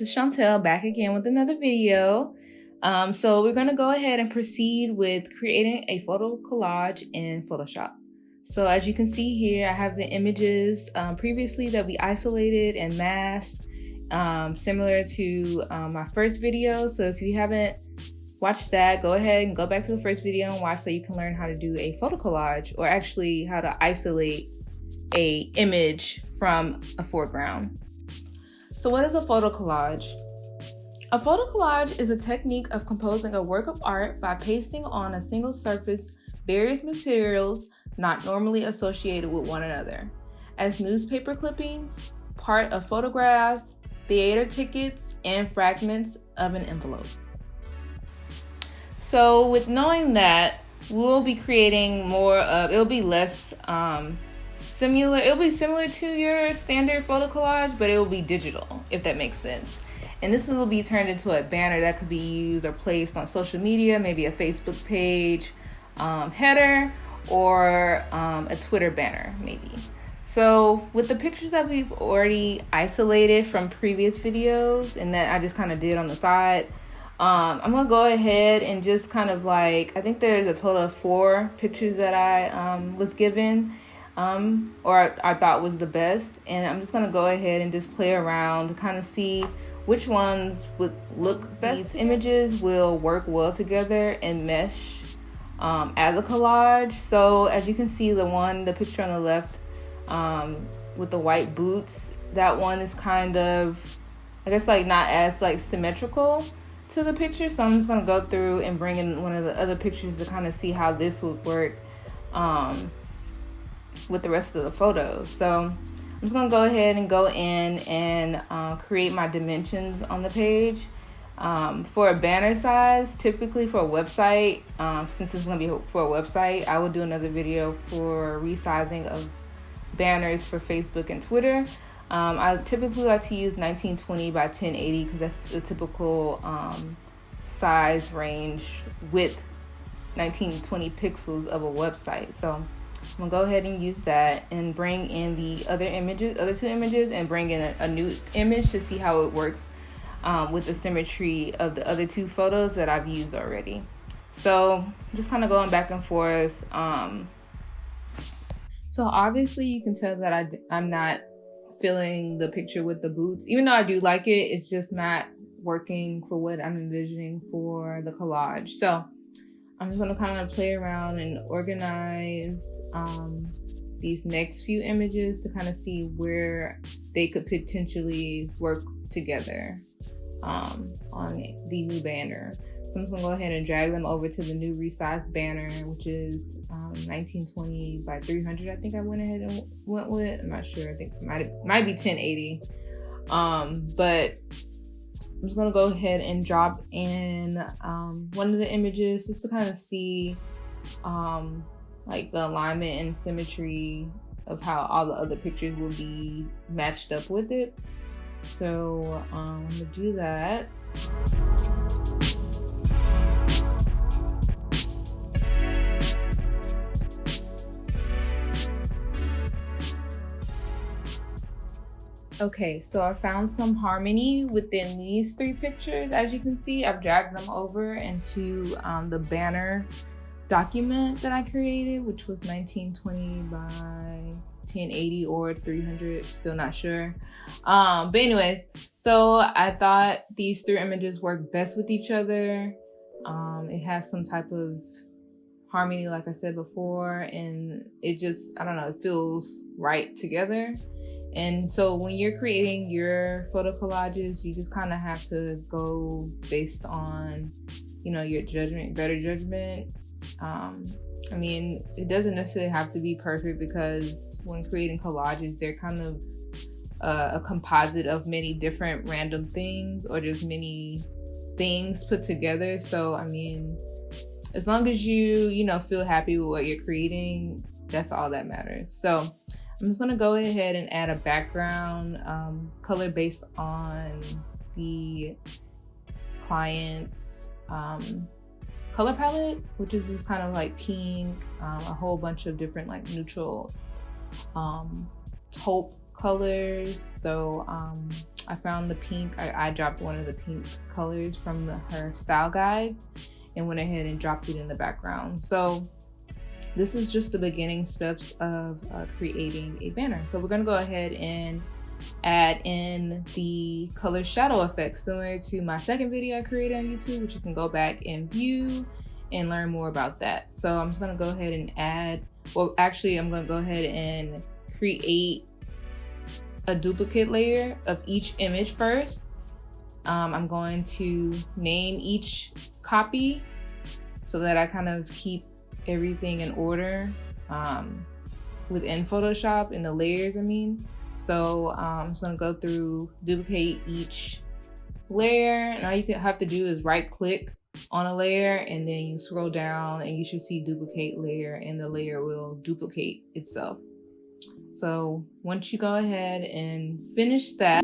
is Chantel back again with another video. So we're going to go ahead and proceed with creating a photo collage in Photoshop. So as you can see here, I have the images previously that we isolated and masked, similar to my first video. So if you haven't watched that, go ahead and go back to the first video and watch so you can learn how to do a photo collage, or actually how to isolate a image from a foreground. So what is a photo collage? A photo collage is a technique of composing a work of art by pasting on a single surface various materials not normally associated with one another, as newspaper clippings, part of photographs, theater tickets, and fragments of an envelope. So with knowing that, we'll be creating more of, it'll be similar to your standard photo collage, but it will be digital, if that makes sense. And this will be turned into a banner that could be used or placed on social media, maybe a Facebook page header, or a Twitter banner maybe. So with the pictures that we've already isolated from previous videos and that I just kind of did on the side, I'm gonna go ahead and just kind of I think there's a total of 4 pictures that I was given, or I thought was the best, and I'm just gonna go ahead and just play around to kind of see which ones would look best. These images will work well together and mesh as a collage. So as you can see, the picture on the left with the white boots, that one is kind of, I guess, not as symmetrical to the picture. So I'm just gonna go through and bring in one of the other pictures to kind of see how this would work with the rest of the photos. So I'm just gonna go ahead and go in and create my dimensions on the page. For a banner size, typically for a website, since it's gonna be for a website, I will do another video for resizing of banners for Facebook and Twitter. I typically like to use 1920 by 1080 because that's the typical size range with 1920 pixels of a website. So I'm gonna go ahead and use that and bring in the other two images, and bring in a new image to see how it works with the symmetry of the other 2 photos that I've used already. So just kind of going back and forth. So obviously you can tell that I'm not feeling the picture with the boots, even though I do like it. It's just not working for what I'm envisioning for the collage. So I'm just gonna kind of play around and organize these next few images to kind of see where they could potentially work together on the new banner. So I'm just gonna go ahead and drag them over to the new resized banner, which is 1920 by 300. I think I went ahead and went with. I'm not sure. I think it might be 1080. But I'm just gonna go ahead and drop in one of the images just to kind of see the alignment and symmetry of how all the other pictures will be matched up with it. So I'm gonna do that. Okay, so I found some harmony within these 3 pictures. As you can see, I've dragged them over into the banner document that I created, which was 1920 by 1080 or 300, still not sure. But anyways, so I thought these 3 images work best with each other. It has some type of harmony, like I said before, and it just, I don't know, it feels right together. And so when you're creating your photo collages, you just kind of have to go based on, your judgment, better judgment. I mean, it doesn't necessarily have to be perfect, because when creating collages, they're kind of a composite of many different random things, or just many things put together. So, I mean, as long as you feel happy with what you're creating, that's all that matters. So I'm just gonna go ahead and add a background color based on the client's color palette, which is this kind of pink, a whole bunch of different neutral taupe colors. So I found the pink. I dropped one of the pink colors from her style guides and went ahead and dropped it in the background. So this is just the beginning steps of creating a banner. So we're gonna go ahead and add in the color shadow effects, similar to my second video I created on YouTube, which you can go back and view and learn more about that. So I'm just gonna go ahead and add, well, actually I'm gonna go ahead and create a duplicate layer of each image first. I'm going to name each copy so that I kind of keep everything in order within Photoshop in the layers, I mean. So I'm just gonna go through, duplicate each layer, and all you have to do is right click on a layer and then you scroll down and you should see duplicate layer, and the layer will duplicate itself. So once you go ahead and finish that,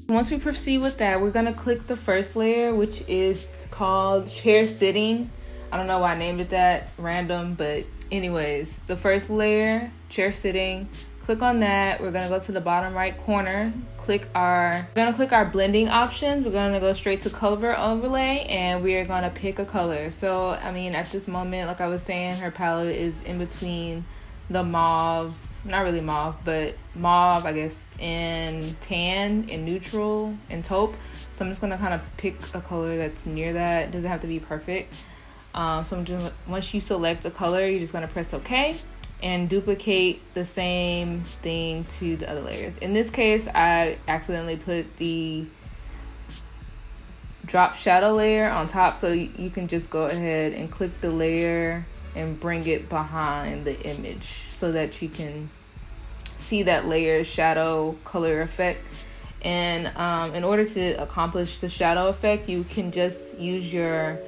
once we proceed with that, we're gonna click the first layer, which is called chair sitting. I don't know why I named it that, random, but anyways, the first layer, chair sitting, click on that. We're gonna go to the bottom right corner, we're gonna click our blending options. We're gonna go straight to color overlay, and we are gonna pick a color. So, I mean, at this moment, like I was saying, her palette is in between the mauves, not really mauve, but mauve, I guess, and tan and neutral and taupe. So I'm just gonna kind of pick a color that's near that. It doesn't have to be perfect. Once you select a color, you're just gonna press OK and duplicate the same thing to the other layers. In this case, I accidentally put the drop shadow layer on top, so you can just go ahead and click the layer and bring it behind the image so that you can see that layer shadow color effect. And in order to accomplish the shadow effect, you can just use your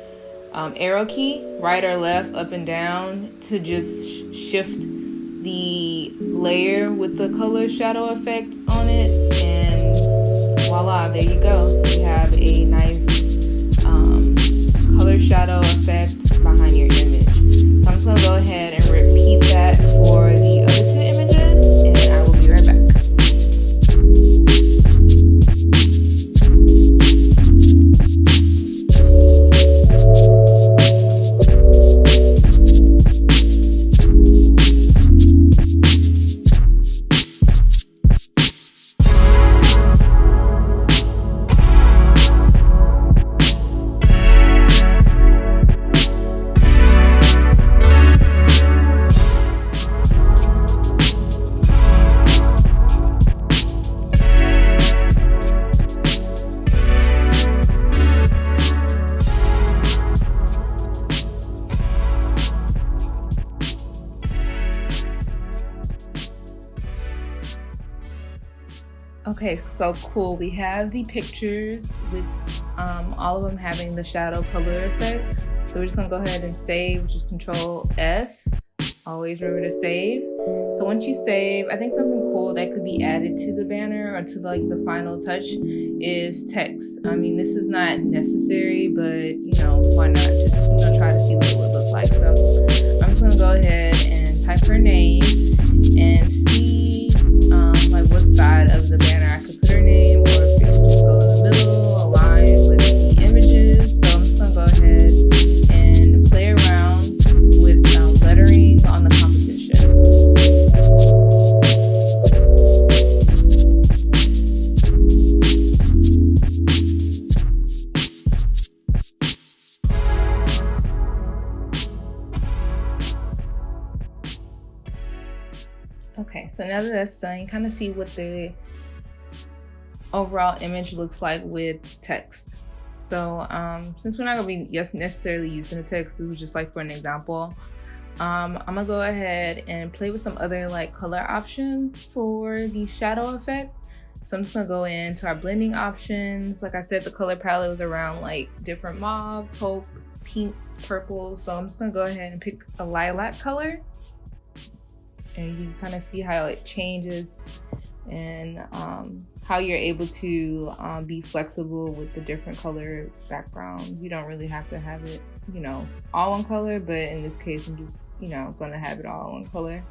arrow key, right or left, up and down, to just shift the layer with the color shadow effect on it, and voila, there you go. You have a nice color shadow effect behind your image. So I'm just gonna go ahead and repeat that for the other two images, and I will be right back. Okay, so cool. We have the pictures with all of them having the shadow color effect. So we're just gonna go ahead and save, which is Control S. Always remember to save. So once you save, I think something cool that could be added to the banner or to like the final touch is text. I mean, this is not necessary, but you know, why not just try to see what it would look like. So I'm just gonna go ahead and type her name and see like what side of the banner I could put her name, or if it could just go in the middle, align with the images. So I'm just gonna go ahead and play around with lettering on the composition. Okay, so now that that's done, you kind of see what the overall image looks like with text. So since we're not gonna be just necessarily using the text, it was just like for an example, I'm gonna go ahead and play with some other like color options for the shadow effect. So I'm just gonna go into our blending options. Like I said, the color palette was around like different mauve, taupe, pinks, purples. So I'm just gonna go ahead and pick a lilac color. And you kind of see how it changes and how you're able to be flexible with the different color backgrounds. You don't really have to have it you know, all one color, but in this case, I'm just, you know, gonna have it all one color.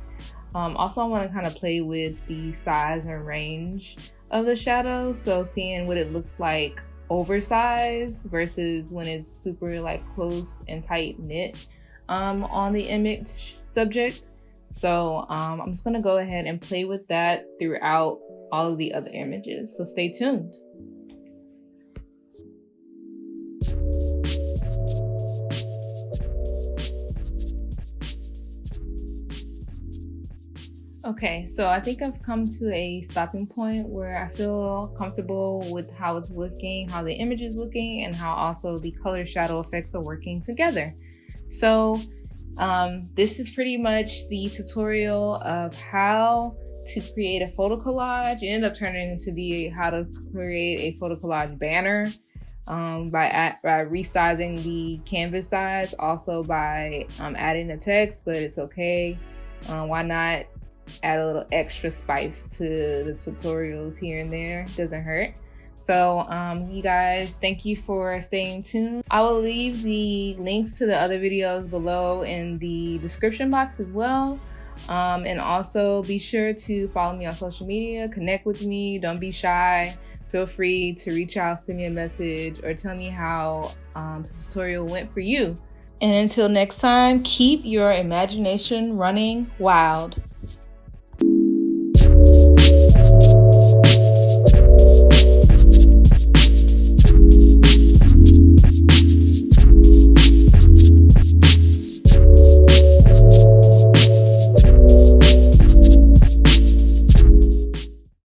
Also, I want to kind of play with the size and range of the shadow. So seeing what it looks like oversized versus when it's super like close and tight knit on the image subject. So I'm just gonna go ahead and play with that throughout all of the other images. So stay tuned. Okay, so I think I've come to a stopping point where I feel comfortable with how it's looking, how the image is looking, and how also the color shadow effects are working together. So this is pretty much the tutorial of how to create a photo collage. It ended up turning into be how to create a photo collage banner by resizing the canvas size, also by adding the text, but it's okay. Why not add a little extra spice to the tutorials here and there? Doesn't hurt. So you guys, thank you for staying tuned. I will leave the links to the other videos below in the description box as well. And also be sure to follow me on social media, connect with me, don't be shy. Feel free to reach out, send me a message, or tell me how the tutorial went for you. And until next time, keep your imagination running wild.